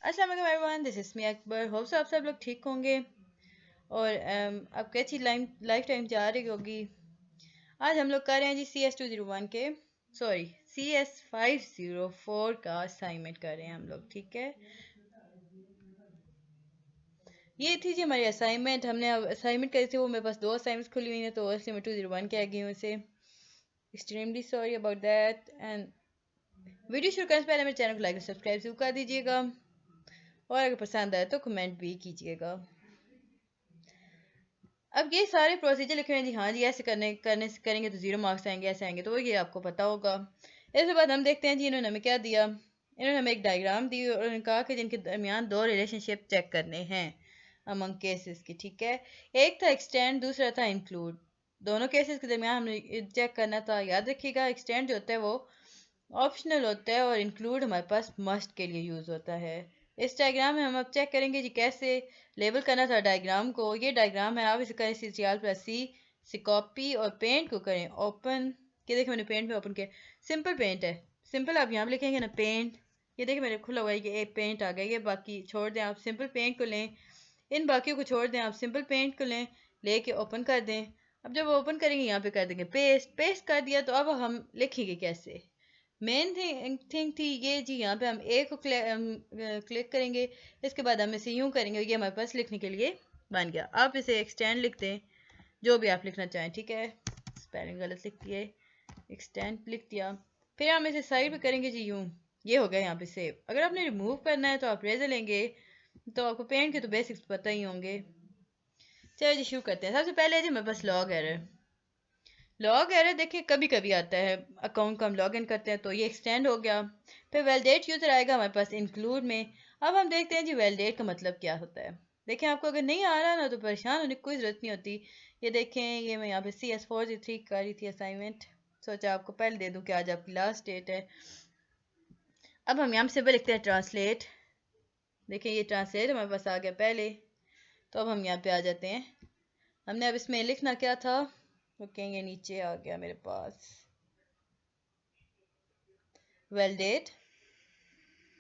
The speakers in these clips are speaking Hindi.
अस्सलाम वालेकुम everyone, this is me Akbar. Hope so आप सब लोग ठीक होंगे और आपकी अच्छी लाइफ टाइम जा रही होगी। आज हम लोग कर रहे हैं जी CS 201 के CS 504 का असाइनमेंट कर रहे हैं हम लोग, ठीक है। ये थी जी हमारी असाइनमेंट। हमने असाइनमेंट करी थी, वो मेरे पास 2 असाइनमेंट्स खुली हुई हैं, तो इसलिए मैं 201 के आ गई हूँ इसे। Extremely sorry about that. And video शुरू करने से पहले मेरे चैनल को लाइक और सब्सक्राइब जरूर कर दीजिएगा, और अगर पसंद आए तो कमेंट भी कीजिएगा। अब ये सारे प्रोसीजर लिखे हुए हैं जी। हाँ जी, ऐसे करेंगे तो 0 मार्क्स आएंगे, ऐसे आएंगे, तो ये आपको पता होगा। इसके बाद हम देखते हैं जी इन्होंने हमें क्या दिया। इन्होंने हमें एक डायग्राम दी और उन्होंने कहा कि जिनके दरमियान 2 रिलेशनशिप चेक करने हैं अमंग केसेस की, ठीक है। एक था एक्सटेंड, दूसरा था इंक्लूड। दोनों केसेस के दरमियान हमने चेक करना था। याद रखिएगा, एक्सटेंड जो होता है वो ऑप्शनल होता है और इंक्लूड हमारे पास मस्ट के लिए यूज़ होता है। इस डायग्राम में हम अब चेक करेंगे जी कैसे लेबल करना था डायग्राम को। ये डायग्राम है, आप इसे करें CTRL+C से कॉपी और पेंट को करें ओपन। ये देखिए मैंने पेंट में ओपन किया, सिंपल पेंट है। सिंपल आप यहाँ पे लिखेंगे ना पेंट, ये देखिए मेरे खुला हुआ है कि एक पेंट आ गया। ये बाकी छोड़ दें, आप सिंपल पेंट को लें, इन बाकियों को छोड़ दें, आप सिंपल पेंट को लें, लेके ओपन कर दें। अब जब ओपन करेंगे यहाँ पे कर देंगे पेस्ट। पेस्ट कर दिया तो अब हम लिखेंगे कैसे। मेन थिंग थी ये जी, यहाँ पे हम ए को क्लिक करेंगे, इसके बाद हम इसे यूं करेंगे, ये हमारे पास लिखने के लिए बन गया। आप इसे एक्सटेंड लिख दें, जो भी आप लिखना चाहें, ठीक है। स्पेलिंग गलत लिख दिए, एक्सटेंड लिख दिया। फिर हम इसे साइड पे करेंगे जी यूं, ये हो गया यहाँ पे सेव। अगर आपने रिमूव करना है तो आप रेजर लेंगे, तो आपको पेंट के तो बेसिक्स पता ही होंगे। चलो जी शुरू करते हैं। सबसे पहले जी मेरे पास लॉग एरर। लॉग एरर देखिए कभी कभी आता है, अकाउंट को हम लॉग इन करते हैं तो ये एक्सटेंड हो गया। फिर वैलिडेट यूज़र आएगा हमारे पास इंक्लूड में। अब हम देखते हैं जी वैलिडेट का मतलब क्या होता है। देखें, आपको अगर नहीं आ रहा ना तो परेशान होने की कोई ज़रूरत नहीं होती। ये देखें, ये मैं यहाँ पे CS 403 कर रही थी असाइनमेंट, सोचा आपको पहले दे दूँ कि आज आपकी लास्ट डेट है। अब हम यहाँ पे सिंपल लिखते हैं ट्रांसलेट। देखें ये ट्रांसलेट हमारे पास आ गया पहले, तो अब हम यहाँ पे आ जाते हैं। हमने अब इसमें लिखना क्या था, रुकेंगे, नीचे आ गया मेरे पास वैलिडेट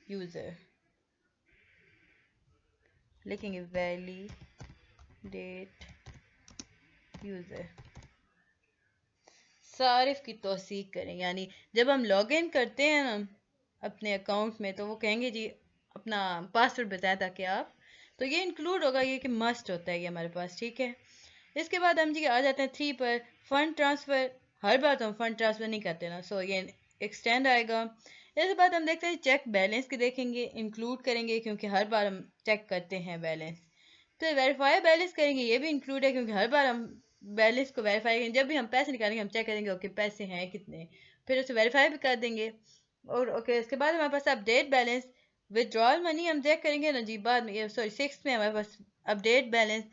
यूज़र, लिखेंगे वैलिडेट यूज़र। सारिफ की तौसीक करें, यानी जब हम लॉग इन करते हैं ना अपने अकाउंट में, तो वो कहेंगे जी अपना पासवर्ड बताएं ताकि आप, तो ये इंक्लूड होगा, ये कि मस्ट होता है ये हमारे पास, ठीक है। इसके बाद हम जी आ जाते हैं 3 पर, फ़ंड ट्रांसफ़र। हर बार तो हम फ़ंड ट्रांसफ़र नहीं करते ना, सो ये एक्सटेंड आएगा। इसके बाद हम देखते हैं चेक बैलेंस के, देखेंगे इंक्लूड करेंगे क्योंकि हर बार हम चेक करते हैं बैलेंस। तो वेरीफाई बैलेंस करेंगे, ये भी इंक्लूड है क्योंकि हर बार हम बैलेंस को वेरीफाई करेंगे। जब भी हम पैसे निकालेंगे हम चेक करेंगे ओके पैसे हैं कितने, फिर उसे वेरीफाई भी कर देंगे। और ओके इसके बाद हमारे पास अपडेट बैलेंस, विड्रॉल मनी हम चेक करेंगे ना जी बाद में, सॉरी 6 में हमारे पास अपडेट बैलेंस।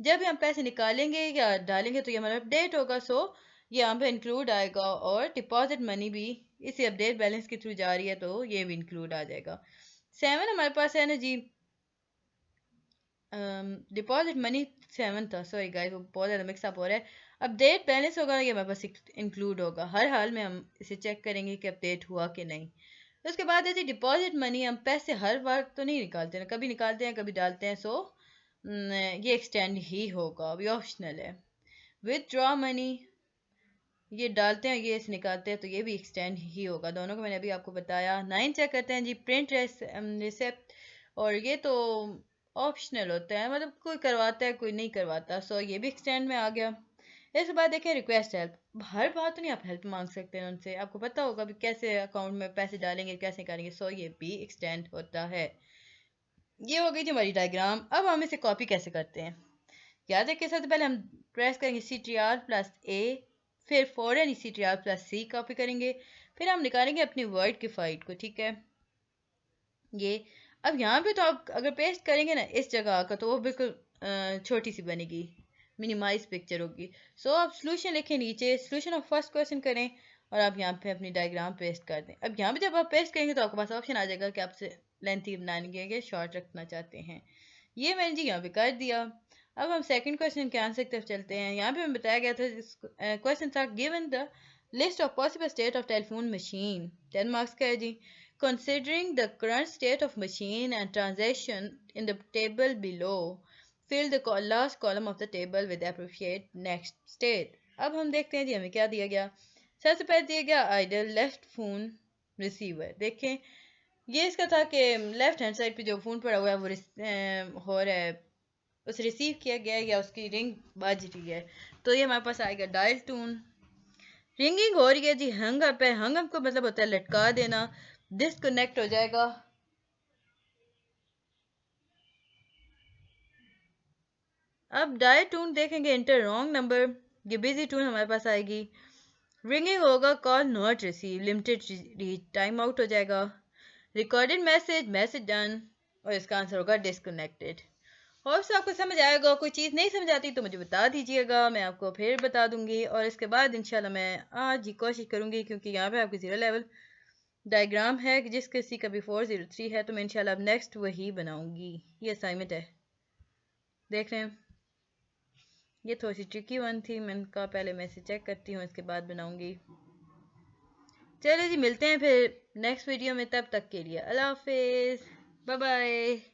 जब भी हम पैसे निकालेंगे या डालेंगे तो ये हमारा अपडेट होगा, सो ये यहाँ पे इंक्लूड आएगा। और डिपॉजिट मनी भी इसी अपडेट बैलेंस के थ्रू जा रही है, तो ये भी इंक्लूड आ जाएगा। 7 हमारे पास है ना जी, डिपॉजिट मनी 7 था, सॉरी गाइस वो बहुत ज़्यादा मिक्सअप हो रहा है। अपडेट बैलेंस होगा ये हमारे पास इंक्लूड होगा, हर हाल में हम इसे चेक करेंगे कि अपडेट हुआ कि नहीं। उसके बाद है जी डिपॉजिट मनी, हम पैसे हर बार तो नहीं निकालते ना, कभी निकालते हैं कभी डालते हैं, सो ये एक्सटेंड ही होगा, अभी ऑप्शनल है। विथड्रॉ मनी ये डालते हैं, ये इसे निकालते हैं, तो ये भी एक्सटेंड ही होगा। दोनों को मैंने अभी आपको बताया। 9 चेक करते हैं जी प्रिंट रिसेप्ट, और ये तो ऑप्शनल होता है, मतलब कोई करवाता है कोई नहीं करवाता, सो ये भी एक्सटेंड में आ गया। इसके बाद देखें रिक्वेस्ट हेल्प। हर बात तो नहीं आप हेल्प मांग सकते हैं उनसे, आपको पता होगा भी कैसे अकाउंट में पैसे डालेंगे कैसे करेंगे, सो ये भी एक्सटेंड होता है। ये हो गई जी हमारी डायग्राम। अब हम इसे कॉपी कैसे करते हैं, याद रखिए सबसे पहले हम प्रेस करेंगे CTRL+A, फिर फ़ौरन CTRL+C कॉपी करेंगे, फिर हम निकालेंगे अपनी वर्ड की फाइल को, ठीक है। ये अब यहाँ पे तो आप अगर पेस्ट करेंगे ना इस जगह का, तो वो बिल्कुल छोटी सी बनेगी, मिनिमाइज पिक्चर होगी। सो आप सोल्यूशन लिखें नीचे, सोल्यूशन ऑफ फर्स्ट क्वेश्चन करें और आप यहाँ पे अपनी डायग्राम पेस्ट कर दें। अब यहाँ पे जब आप पेस्ट करेंगे तो आपके पास ऑप्शन आ जाएगा कि आपसे लेंथी बनाएंगे कि शॉर्ट रखना चाहते हैं। ये मैंने जी यहाँ पे कर दिया। अब हम सेकंड क्वेश्चन के आंसर की तरफ चलते हैं। यहाँ पे हमें बताया गया था, क्वेश्चन था given the list of possible state of telephone machine, 10 marks का है जी। Considering the current state of machine and transaction in the table below, fill the last column of the table with appropriate next state. अब हम देखते हैं जी हमें क्या दिया गया। सबसे पहले दिया गया आइडल लेफ्ट फोन रिसीवर। देखें ये इसका था कि लेफ्ट हैंड साइड पे जो फ़ोन पड़ा हुआ है वो हो रहा है, उसे रिसीव किया गया है या उसकी रिंग बज रही है, तो ये हमारे पास आएगा डायल टून। रिंगिंग हो रही है जी, हंग अप है। हंग अप का मतलब होता है लटका देना, डिस्कनेक्ट हो जाएगा। अब डायल टून देखेंगे इंटर रॉन्ग नंबर, ये बिजी टून हमारे पास आएगी। रिंगिंग होगा call not receive, limited reach, time out हो जाएगा। रिकॉर्डेड मैसेज, मैसेज डन, और इसका आंसर होगा डिस्कनेक्टेड। और से आपको समझ आएगा। कोई चीज़ नहीं समझ आती तो मुझे बता दीजिएगा, मैं आपको फिर बता दूंगी। और इसके बाद इंशाल्लाह मैं आज ही कोशिश करूंगी, क्योंकि यहाँ पे आपकी 0 लेवल डायग्राम है जिसके सी का भी 403 है, तो मैं इंशाल्लाह अब नेक्स्ट वही बनाऊंगी। ये असाइनमेंट है, देख रहे हैं। ये थोड़ी सी ट्रिकी वन थी, मैंने कहा पहले मैं इसे चेक करती हूँ इसके बाद बनाऊंगी। चलिए जी, मिलते हैं फिर नेक्स्ट वीडियो में, तब तक के लिए अल्लाह हाफिज़, बाय बाय।